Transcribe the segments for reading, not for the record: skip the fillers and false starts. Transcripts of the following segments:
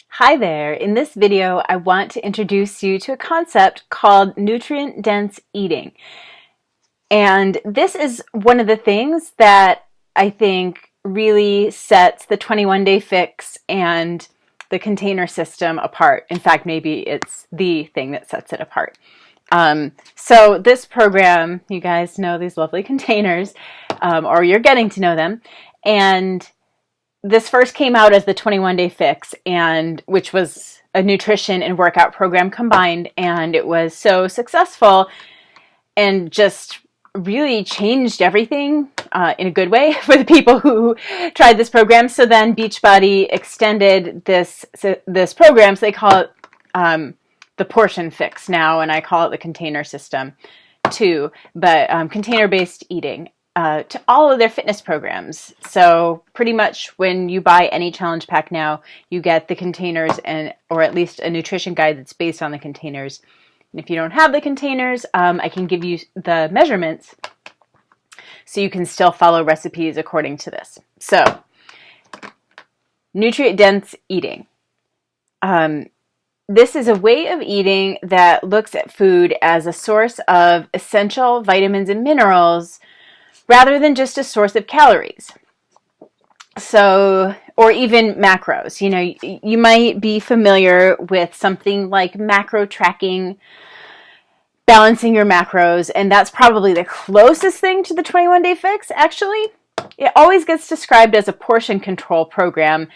Hi there. In this video, I want to introduce you to a concept called nutrient-dense eating. And this is one of the things that I think really sets the 21-day fix and the container system apart. In fact, maybe it's the thing that sets it apart. So this program, you guys know these lovely containers, or you're getting to know them. And this first came out as the 21-day fix, and which was a nutrition and workout program combined, and it was so successful and just really changed everything in a good way for the people who tried this program. So then Beachbody extended this program, so they call it the portion fix now, and I call it the container system too, but container-based eating. To all of their fitness programs. So pretty much when you buy any challenge pack now, you get the containers or at least a nutrition guide that's based on the containers. And if you don't have the containers, I can give you the measurements so you can still follow recipes according to this. So nutrient-dense eating. This is a way of eating that looks at food as a source of essential vitamins and minerals rather than just a source of calories. So, or even macros. You know, you might be familiar with something like macro tracking, balancing your macros, and that's probably the closest thing to the 21-day fix, actually. It always gets described as a portion control program,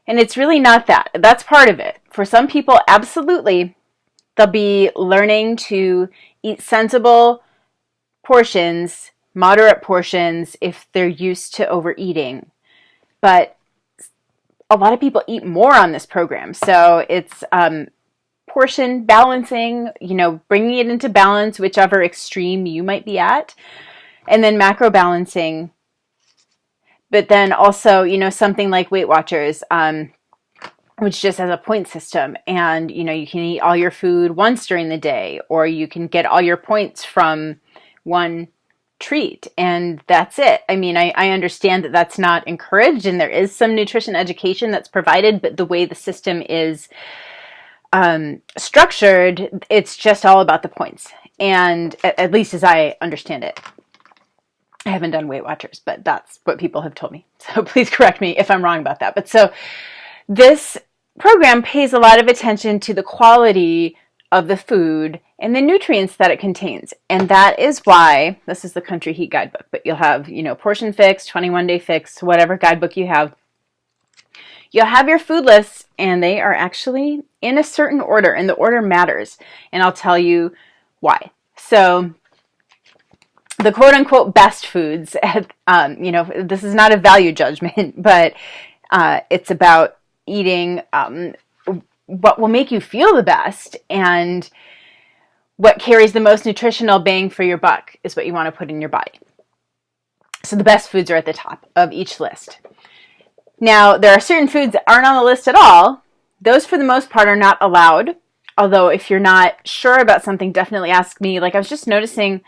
and it's really not that. That's part of it. For some people, absolutely, they'll be learning to eat sensible portions, moderate portions if they're used to overeating. But a lot of people eat more on this program. So it's portion balancing, you know, bringing it into balance, whichever extreme you might be at. And then macro balancing. But then also, you know, something like Weight Watchers, which just has a point system. And, you know, you can eat all your food once during the day, or you can get all your points from one treat, and that's it. I mean, I understand that that's not encouraged, and there is some nutrition education that's provided, but the way the system is structured, it's just all about the points. And at least as I understand it. I haven't done Weight Watchers, but that's what people have told me. So please correct me if I'm wrong about that. But so this program pays a lot of attention to the quality of the food and the nutrients that it contains. And that is why this is the Country Heat Guidebook, but you'll have, you know, Portion Fix, 21-day fix, whatever guidebook you have. You'll have your food lists, and they are actually in a certain order, and the order matters. And I'll tell you why. So the quote-unquote best foods, you know, this is not a value judgment, but it's about eating what will make you feel the best, and what carries the most nutritional bang for your buck is what you want to put in your body. So the best foods are at the top of each list. Now, there are certain foods that aren't on the list at all. Those, for the most part, are not allowed. Although, if you're not sure about something, definitely ask me. Like, I was just noticing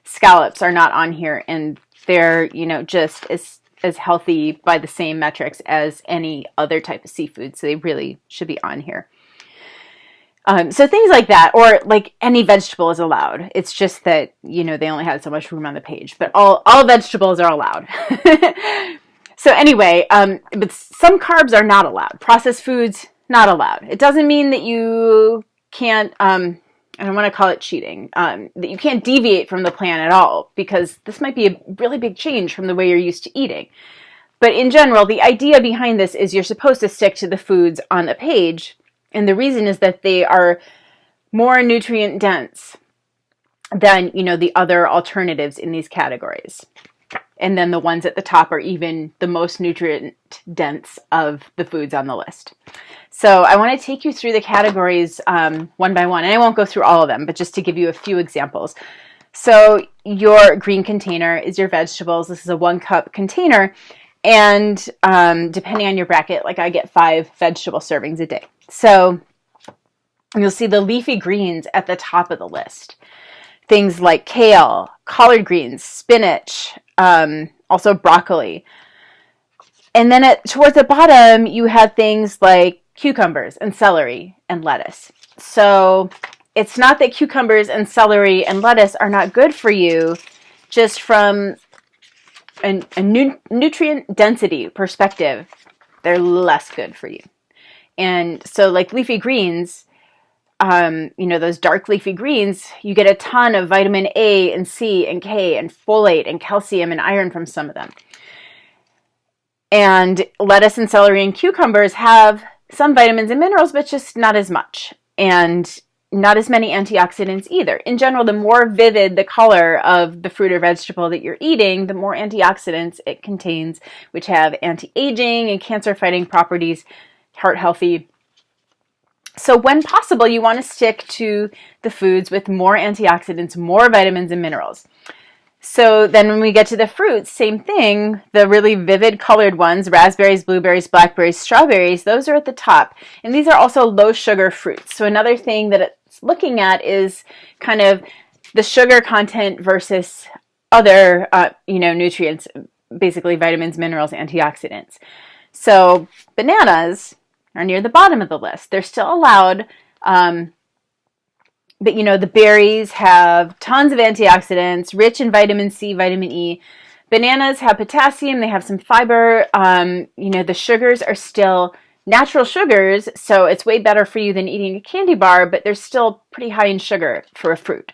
scallops are not on here, and they're, you know, just as healthy by the same metrics as any other type of seafood. So they really should be on here. So things like that, or like any vegetable is allowed. It's just that, you know, they only had so much room on the page, but all vegetables are allowed. So anyway, but some carbs are not allowed. Processed foods, not allowed. It doesn't mean that you can't, I don't want to call it cheating, that you can't deviate from the plan at all, because this might be a really big change from the way you're used to eating. But in general, the idea behind this is you're supposed to stick to the foods on the page. And the reason is that they are more nutrient dense than, you know, the other alternatives in these categories. And then the ones at the top are even the most nutrient dense of the foods on the list. So I want to take you through the categories one by one. And I won't go through all of them, but just to give you a few examples. So your green container is your vegetables. This is a 1-cup container. And depending on your bracket, like I get 5 vegetable servings a day. So you'll see the leafy greens at the top of the list. Things like kale, collard greens, spinach, also broccoli. And then towards the bottom, you have things like cucumbers and celery and lettuce. So it's not that cucumbers and celery and lettuce are not good for you, just from a nutrient density perspective, they're less good for you. And so like leafy greens, those dark leafy greens, you get a ton of vitamin A and C and K and folate and calcium and iron from some of them. And lettuce and celery and cucumbers have some vitamins and minerals, but just not as much. And not as many antioxidants either. In general, the more vivid the color of the fruit or vegetable that you're eating, the more antioxidants it contains, which have anti-aging and cancer-fighting properties, heart healthy. So when possible, you want to stick to the foods with more antioxidants, more vitamins and minerals. So then when we get to the fruits, same thing, the really vivid colored ones, raspberries, blueberries, blackberries, strawberries, those are at the top. And these are also low sugar fruits. So another thing that it's looking at is kind of the sugar content versus other, nutrients, basically vitamins, minerals, antioxidants. So bananas are near the bottom of the list. They're still allowed, but the berries have tons of antioxidants, rich in vitamin C, vitamin E. Bananas have potassium, they have some fiber. The sugars are still natural sugars, so it's way better for you than eating a candy bar, but they're still pretty high in sugar for a fruit.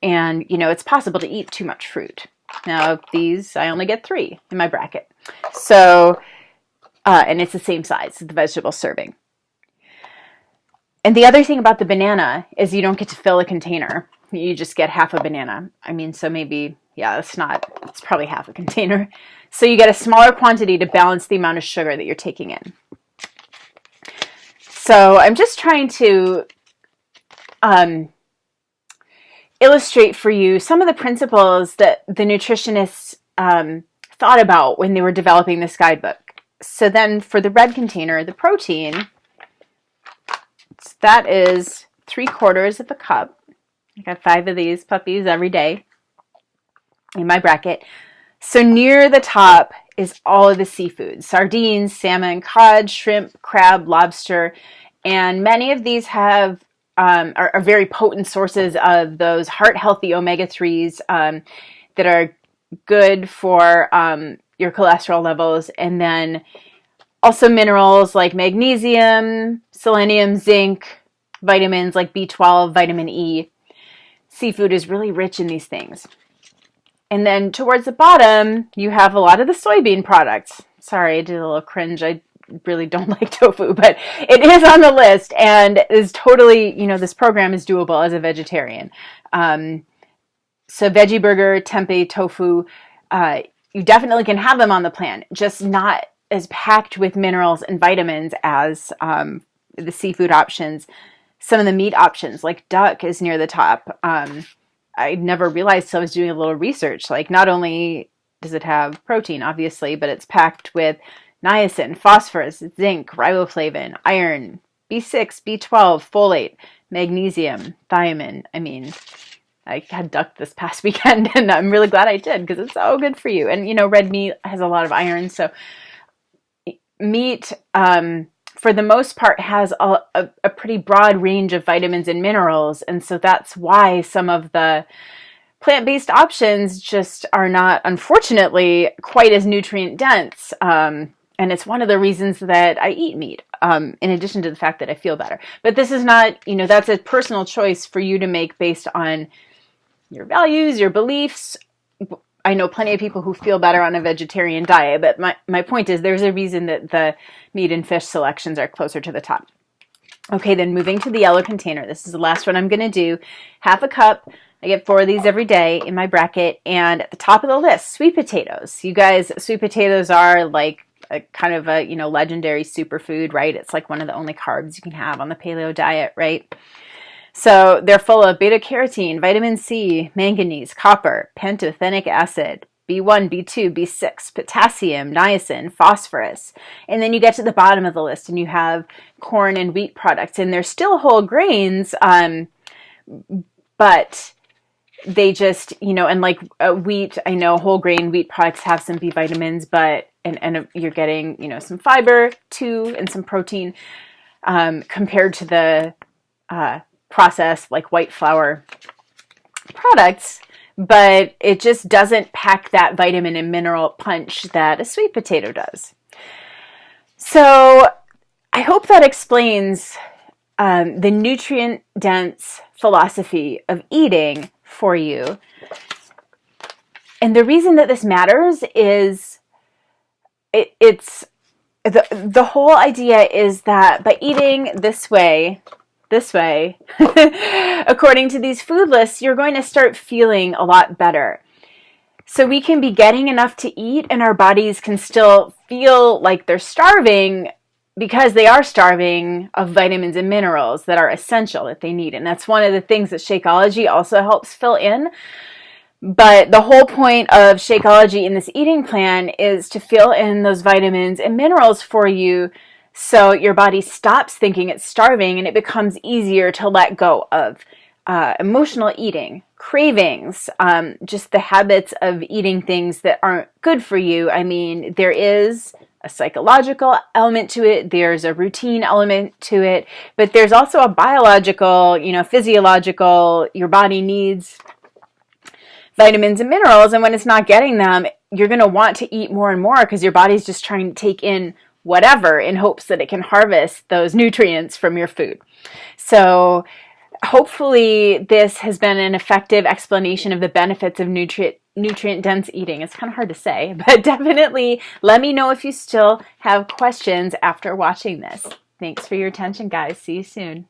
And, it's possible to eat too much fruit. Now, these, I only get 3 in my bracket. So, and it's the same size as the vegetable serving. And the other thing about the banana is you don't get to fill a container. You just get half a banana. So maybe, it's probably half a container. So you get a smaller quantity to balance the amount of sugar that you're taking in. So I'm just trying to illustrate for you some of the principles that the nutritionists thought about when they were developing this guidebook. So then for the red container, the protein, that is 3/4 of a cup. I got 5 of these puppies every day in my bracket. So near the top is all of the seafood: sardines, salmon, cod, shrimp, crab, lobster, and many of these have are very potent sources of those heart-healthy omega-3s that are good for your cholesterol levels, and then also minerals like magnesium, selenium, zinc, vitamins like B12, vitamin E. Seafood is really rich in these things. And then towards the bottom, you have a lot of the soybean products. Sorry, I did a little cringe. I really don't like tofu, but it is on the list and is totally, this program is doable as a vegetarian. So veggie burger, tempeh, tofu, you definitely can have them on the plan, just not as packed with minerals and vitamins as the seafood options. Some of the meat options, like duck, is near the top. I never realized till I was doing a little research. Like, not only does it have protein, obviously, but it's packed with niacin, phosphorus, zinc, riboflavin, iron, B6, B12, folate, magnesium, thiamine. I had duck this past weekend, and I'm really glad I did because it's so good for you. And, red meat has a lot of iron, so meat, for the most part, has a pretty broad range of vitamins and minerals. And so that's why some of the plant-based options just are not, unfortunately, quite as nutrient dense. And it's one of the reasons that I eat meat, in addition to the fact that I feel better. But this is not, that's a personal choice for you to make based on your values, your beliefs. I know plenty of people who feel better on a vegetarian diet, but my point is there's a reason that the meat and fish selections are closer to the top. Okay, then moving to the yellow container. This is the last one I'm going to do. Half a cup. I get 4 of these every day in my bracket. And at the top of the list, sweet potatoes. You guys, sweet potatoes are like a kind of a, legendary superfood, right? It's like one of the only carbs you can have on the paleo diet, right? So they're full of beta-carotene, vitamin C, manganese, copper, pantothenic acid, B1, B2, B6, potassium, niacin, phosphorus. And then you get to the bottom of the list and you have corn and wheat products. And they're still whole grains, but they just, and like wheat, I know whole grain wheat products have some B vitamins, but, and you're getting, some fiber too and some protein. compared to the processed, like white flour products, but it just doesn't pack that vitamin and mineral punch that a sweet potato does. So I hope that explains the nutrient-dense philosophy of eating for you. And the reason that this matters is it's the whole idea is that by eating this way, according to these food lists, you're going to start feeling a lot better. So we can be getting enough to eat and our bodies can still feel like they're starving because they are starving of vitamins and minerals that are essential that they need. And that's one of the things that Shakeology also helps fill in. But the whole point of Shakeology in this eating plan is to fill in those vitamins and minerals for you so your body stops thinking it's starving and it becomes easier to let go of emotional eating, cravings, just the habits of eating things that aren't good for you. I mean, there is a psychological element to it, there's a routine element to it, but there's also a biological, physiological, your body needs vitamins and minerals, and when it's not getting them, you're going to want to eat more and more because your body's just trying to take in whatever in hopes that it can harvest those nutrients from your food. So hopefully this has been an effective explanation of the benefits of nutrient-dense eating. It's kind of hard to say, but definitely let me know if you still have questions after watching this. Thanks for your attention, guys. See you soon.